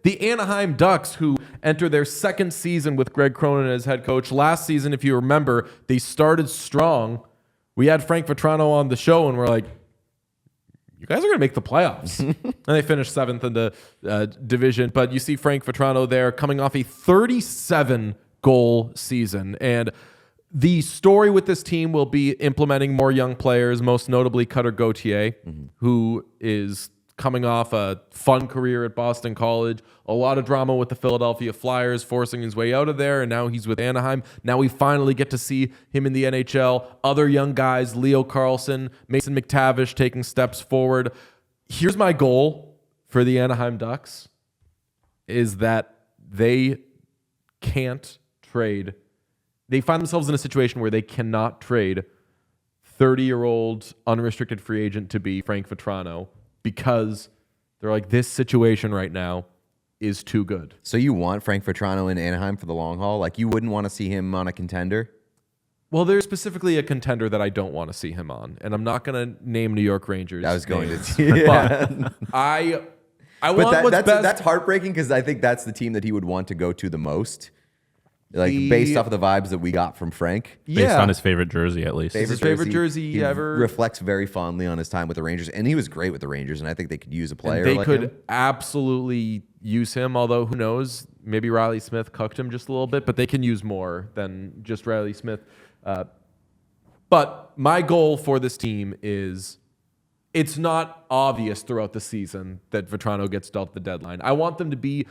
The Anaheim Ducks, who enter their second season with Greg Cronin as head coach. Last season, if you remember, they started strong. We had Frank Vetrano on the show, and we're like, you guys are going to make the playoffs. And they finished 7th in the division. But you see Frank Vetrano there coming off a 37-goal season. And the story with this team will be implementing more young players, most notably Cutter Gauthier, who is coming off a fun career at Boston College. A lot of drama with the Philadelphia Flyers, forcing his way out of there, and now he's with Anaheim. Now we finally get to see him in the NHL. Other young guys, Leo Carlsson, Mason McTavish taking steps forward. Here's my goal for the Anaheim Ducks, is that they can't trade. They find themselves in a situation where they cannot trade 30-year-old unrestricted free agent to be Frank Vetrano, because they're like, this situation right now is too good. So you want Frank Vetrano in Anaheim for the long haul? Like, you wouldn't want to see him on a contender? Well, there's specifically a contender that I don't want to see him on, and I'm not going to name New York Rangers. I was going names, to. Yeah. But I want what's best. That's heartbreaking, because I think that's the team that he would want to go to the most. Like, based off of the vibes that we got from Frank. Based on his favorite jersey, at least. His favorite jersey he ever. Reflects very fondly on his time with the Rangers, and he was great with the Rangers, and I think they could use a player they like could him. absolutely use him, although who knows, maybe Riley Smith cucked him just a little bit, but they can use more than just Riley Smith. But my goal for this team is, it's not obvious throughout the season that Vetrano gets dealt the deadline. I want them to be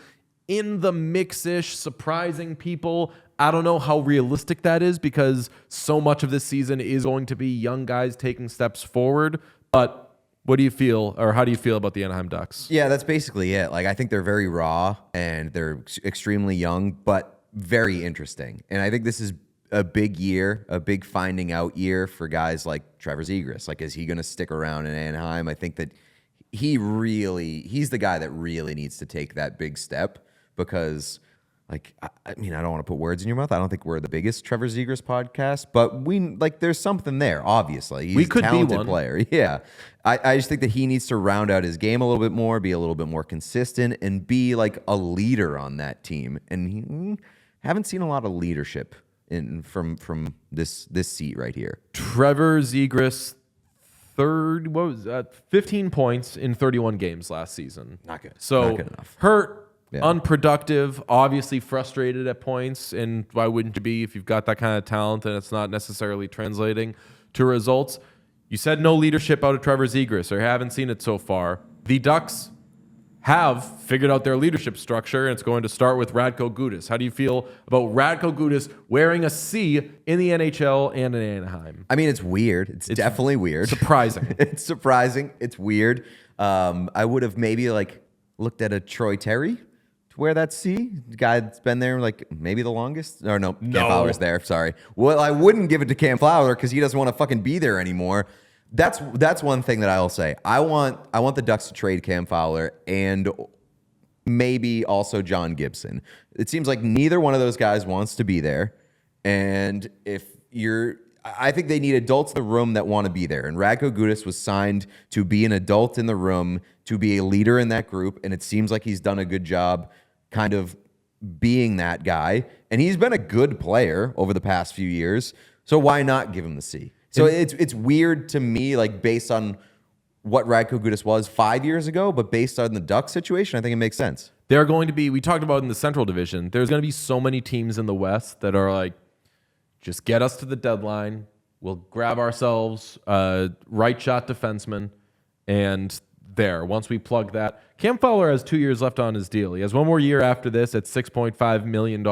in the mix-ish, surprising people. I don't know how realistic that is, because so much of this season is going to be young guys taking steps forward. But what do you feel, or how do you feel about the Anaheim Ducks? Yeah, that's basically it. Like, I think they're very raw, and they're extremely young, but very interesting. And I think this is a big year, a big finding out year for guys like Trevor Zegras. Like, is he going to stick around in Anaheim? I think that he's the guy that really needs to take that big step, because, like, I mean, I don't want to put words in your mouth. I don't think we're the biggest Trevor Zegras podcast, but there's something there, obviously. He's we could a talented be one player. Yeah. I just think that he needs to round out his game a little bit more, be a little bit more consistent, and be like a leader on that team. And haven't seen a lot of leadership from this seat right here. Trevor Zegras, 15 points in 31 games last season. Not good. So not good enough. Hurt. Yeah. Unproductive, obviously frustrated at points, and why wouldn't you be if you've got that kind of talent and it's not necessarily translating to results? You said no leadership out of Trevor Zegras, or haven't seen it so far. The Ducks have figured out their leadership structure, and it's going to start with Radko Gudas. How do you feel about Radko Gudas wearing a C in the NHL and in Anaheim? I mean, it's weird. It's definitely weird. Surprising. It's surprising. It's weird. I would have maybe looked at a Troy Terry to wear that C. The guy that's been there maybe the longest. Or no. Cam Fowler's there. Sorry. Well, I wouldn't give it to Cam Fowler because he doesn't want to fucking be there anymore. That's one thing that I'll say. I want the Ducks to trade Cam Fowler and maybe also John Gibson. It seems like neither one of those guys wants to be there. And I think they need adults in the room that want to be there. And Radko Gudas was signed to be an adult in the room, to be a leader in that group. And it seems like he's done a good job kind of being that guy. And he's been a good player over the past few years. So why not give him the C? So it's weird to me, based on what Radko Gudas was 5 years ago, but based on the Ducks situation, I think it makes sense. There are going to be, we talked about in the Central Division, there's going to be so many teams in the West that are like, just get us to the deadline. We'll grab ourselves a right shot defenseman, and there. Once we plug that, Cam Fowler has 2 years left on his deal. He has one more year after this at $6.5 million.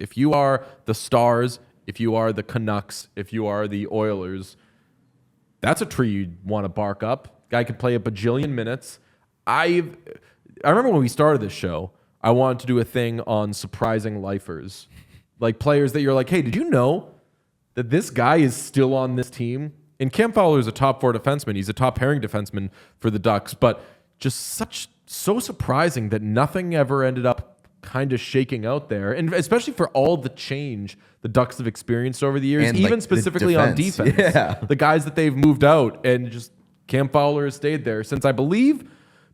If you are the Stars, if you are the Canucks, if you are the Oilers, that's a tree you'd want to bark up. Guy could play a bajillion minutes. I remember when we started this show, I wanted to do a thing on surprising lifers. Like players that you're like, hey, did you know that this guy is still on this team? And Cam Fowler is a top four defenseman. He's a top pairing defenseman for the Ducks, but just so surprising that nothing ever ended up kind of shaking out there. And especially for all the change the Ducks have experienced over the years, and even specifically on defense. Yeah. The guys that they've moved out, and just Cam Fowler has stayed there since, I believe,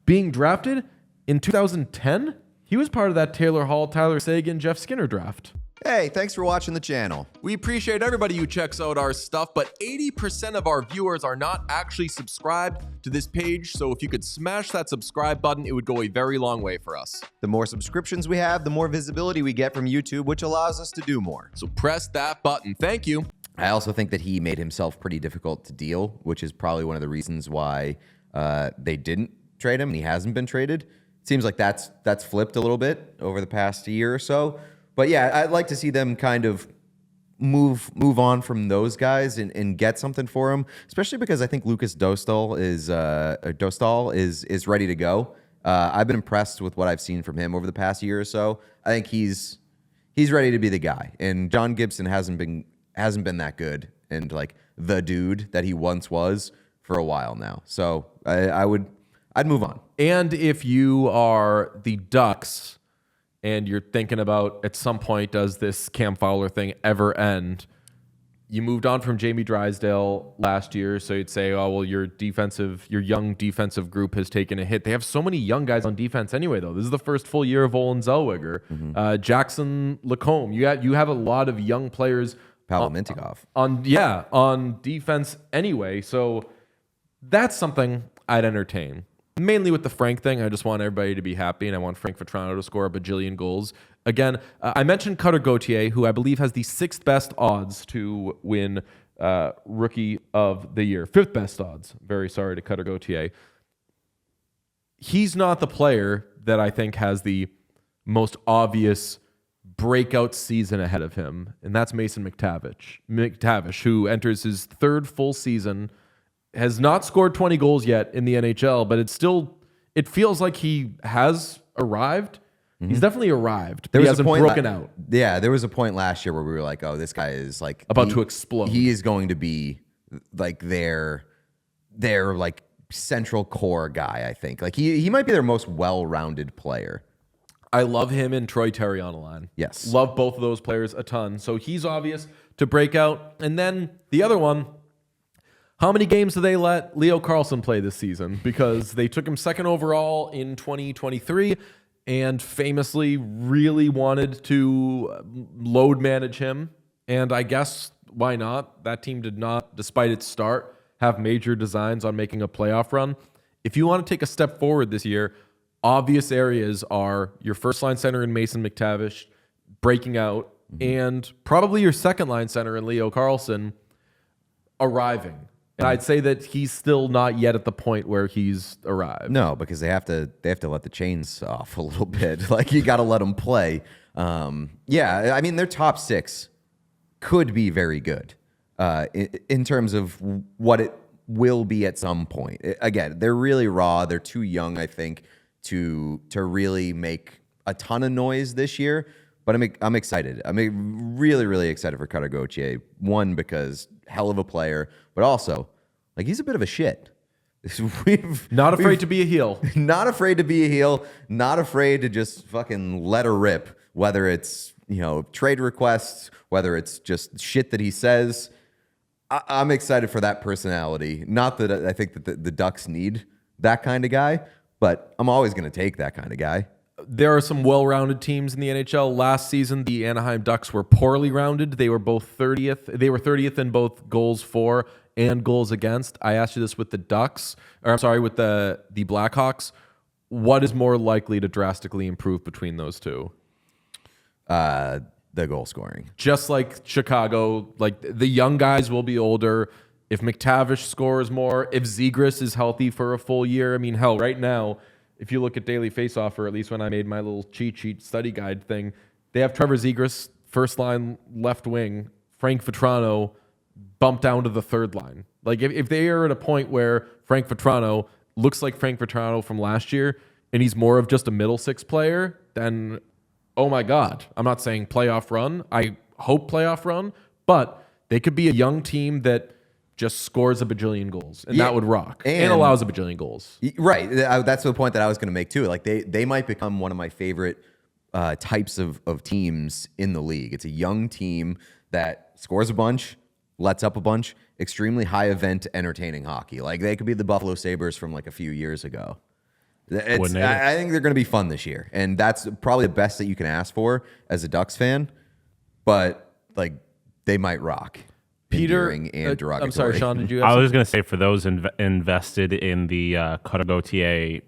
being drafted in 2010. He was part of that Taylor Hall, Tyler Seguin, Jeff Skinner draft. Hey, thanks for watching the channel. We appreciate everybody who checks out our stuff, but 80% of our viewers are not actually subscribed to this page, so if you could smash that subscribe button, it would go a very long way for us. The more subscriptions we have, the more visibility we get from YouTube, which allows us to do more. So press that button. Thank you. I also think that he made himself pretty difficult to deal, which is probably one of the reasons why they didn't trade him and he hasn't been traded. It seems like that's flipped a little bit over the past year or so. But yeah, I'd like to see them kind of move on from those guys and get something for him, especially because I think Lucas Dostal is ready to go. I've been impressed with what I've seen from him over the past year or so. I think he's ready to be the guy. And John Gibson hasn't been that good and like the dude that he once was for a while now. So I'd move on. And if you are the Ducks and you're thinking about at some point, does this Cam Fowler thing ever end? You moved on from Jamie Drysdale last year, so you'd say, oh, well, your young defensive group has taken a hit. They have so many young guys on defense anyway, though. This is the first full year of Olin Zellweger. Jackson Lacombe. You have a lot of young players. Pavel Mintyukov. On defense anyway, so that's something I'd entertain. Mainly with the Frank thing, I just want everybody to be happy, and I want Frank Vatrano to score a bajillion goals. Again, I mentioned Cutter Gauthier, who I believe has the 6th best odds to win Rookie of the Year. 5th best odds. Very sorry to Cutter Gauthier. He's not the player that I think has the most obvious breakout season ahead of him, and that's Mason McTavish, who enters his 3rd full season, has not scored 20 goals yet in the NHL, but it feels like he has arrived. Mm-hmm. He's definitely arrived, but he hasn't broken out. Yeah, there was a point last year where we were like, oh, this guy is like about to explode. He is going to be like their like central core guy, I think. Like he might be their most well-rounded player. I love him and Troy Terry on the line. Yes. Love both of those players a ton. So he's obvious to break out. And then the other one, how many games do they let Leo Carlsson play this season? Because they took him 2nd overall in 2023 and famously really wanted to load manage him. And I guess why not? That team did not, despite its start, have major designs on making a playoff run. If you want to take a step forward this year, obvious areas are your first-line center in Mason McTavish breaking out, and probably your second-line center in Leo Carlsson arriving. And I'd say that he's still not yet at the point where he's arrived. No, because they have to let the chains off a little bit. Like you got to let them play. Yeah, I mean their top 6 could be very good in terms of what it will be at some point. Again, they're really raw. They're too young, I think, to really make a ton of noise this year. But I'm excited. I'm really, really excited for Cutter Gauthier. One, because hell of a player, but also, like, he's a bit of a shit. Not afraid to be a heel. Not afraid to be a heel. Not afraid to just fucking let her rip, whether it's, trade requests, whether it's just shit that he says. I'm excited for that personality. Not that I think that the Ducks need that kind of guy, but I'm always going to take that kind of guy. There are some well-rounded teams in the NHL. Last season, the Anaheim Ducks were poorly rounded. They were both 30th. They were 30th in both goals for and goals against. I asked you this with the Ducks, or I'm sorry, with the Blackhawks. What is more likely to drastically improve between those two? The goal scoring. Just like Chicago, like the young guys will be older. If McTavish scores more, if Zegras is healthy for a full year, I mean, hell, right now, if you look at Daily Faceoff, or at least when I made my little cheat sheet study guide thing, they have Trevor Zegras, first line left wing, Frank Vatrano bumped down to the 3rd line. Like if they are at a point where Frank Vatrano looks like Frank Vatrano from last year and he's more of just a middle 6 player, then oh my God, I'm not saying playoff run. I hope playoff run, but they could be a young team that just scores a bajillion goals, and that would rock, and allows a bajillion goals. Right. That's the point that I was going to make, too. Like, they might become one of my favorite types of teams in the league. It's a young team that scores a bunch, lets up a bunch, extremely high-event, entertaining hockey. Like, they could be the Buffalo Sabres from, like, a few years ago. Coordinator. I think they're going to be fun this year, and that's probably the best that you can ask for as a Ducks fan. But like, they might rock. Peter, Endearing and derogatory. I'm sorry, Sean. Did you? Have I was something? going to say for those invested in the Cutter Gauthier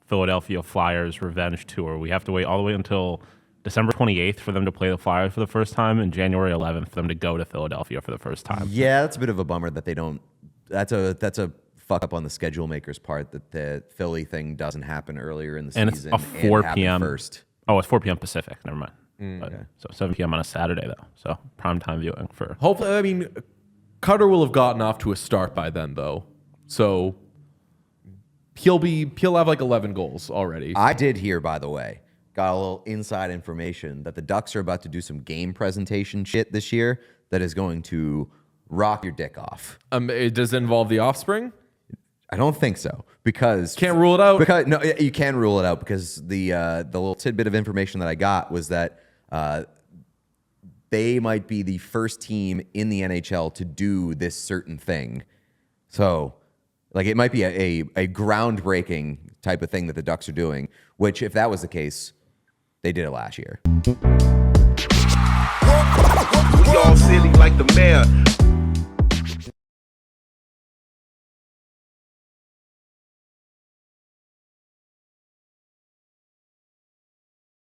Philadelphia Flyers revenge tour, we have to wait all the way until December 28th for them to play the Flyers for the first time, and January 11th for them to go to Philadelphia for the first time. Yeah, that's a bit of a bummer that they don't. That's a fuck up on the schedule makers' part that the Philly thing doesn't happen earlier in the And it's season a 4 happen p.m. first. Oh, it's 4 p.m. Pacific. Never mind. Okay. So 7 p.m. on a Saturday though. So prime time viewing for. Hopefully, I mean, Cutter will have gotten off to a start by then, though. So he'll have like 11 goals already. I did hear, by the way, got a little inside information that the Ducks are about to do some game presentation shit this year that is going to rock your dick off. It does involve the offspring. I don't think so because Can't rule it out. Because no, you can rule it out because the little tidbit of information that I got was that they might be the first team in the NHL to do this certain thing. So, like, it might be a groundbreaking type of thing that the Ducks are doing. Which, if that was the case, they did it last year. We all silly like the mayor.